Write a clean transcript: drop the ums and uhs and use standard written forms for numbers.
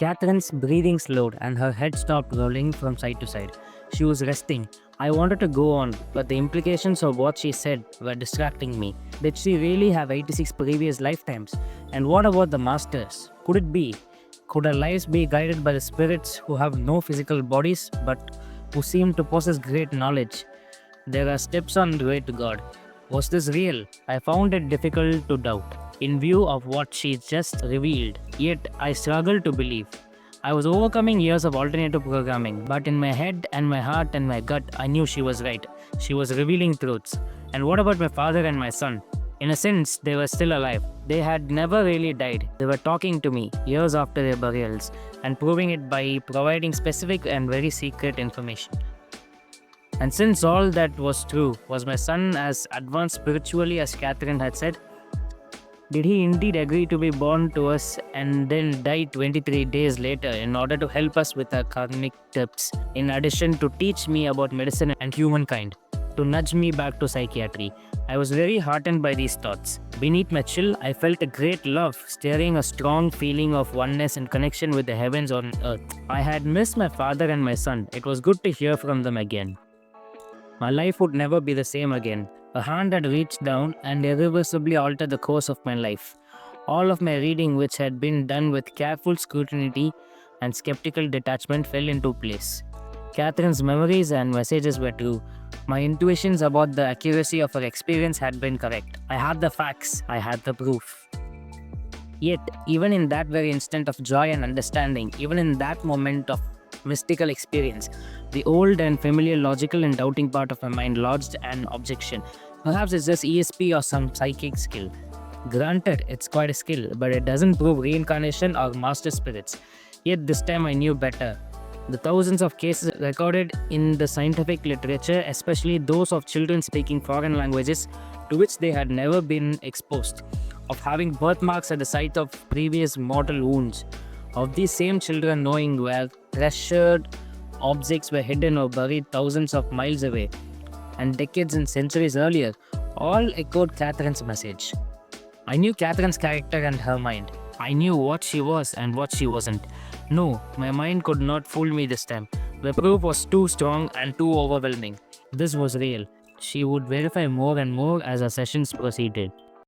Catherine's breathing slowed and her head stopped rolling from side to side. She was resting. I wanted to go on, but the implications of what she said were distracting me. Did she really have 86 previous lifetimes? And what about the masters? Could it be? Could our lives be guided by the spirits who have no physical bodies but who seem to possess great knowledge? There are steps on the way to God. Was this real? I found it difficult to doubt, in view of what she just revealed. Yet I struggled to believe. I was overcoming years of alternative programming, but in my head and my heart and my gut, I knew she was right. She was revealing truths. And what about my father and my son? In a sense, they were still alive. They had never really died. They were talking to me years after their burials and proving it by providing specific and very secret information. And since all that was true, was my son as advanced spiritually as Catherine had said? Did he indeed agree to be born to us and then die 23 days later in order to help us with our karmic tips, in addition to teach me about medicine and humankind, to nudge me back to psychiatry? I was very heartened by these thoughts. Beneath my chill, I felt a great love, stirring a strong feeling of oneness and connection with the heavens on earth. I had missed my father and my son. It was good to hear from them again. My life would never be the same again. A hand had reached down and irreversibly altered the course of my life. All of my reading, which had been done with careful scrutiny and skeptical detachment, fell into place. Catherine's memories and messages were true. My intuitions about the accuracy of her experience had been correct. I had the facts, I had the proof. Yet, even in that very instant of joy and understanding, even in that moment of mystical experience, the old and familiar logical and doubting part of my mind lodged an objection. Perhaps it's just ESP or some psychic skill. Granted, it's quite a skill, but it doesn't prove reincarnation or master spirits. Yet this time I knew better. The thousands of cases recorded in the scientific literature, especially those of children speaking foreign languages to which they had never been exposed, of having birthmarks at the site of previous mortal wounds, of these same children knowing where treasured objects were hidden or buried thousands of miles away, and decades and centuries earlier, all echoed Catherine's message. I knew Catherine's character and her mind. I knew what she was and what she wasn't. No, my mind could not fool me this time. The proof was too strong and too overwhelming. This was real. She would verify more and more as our sessions proceeded.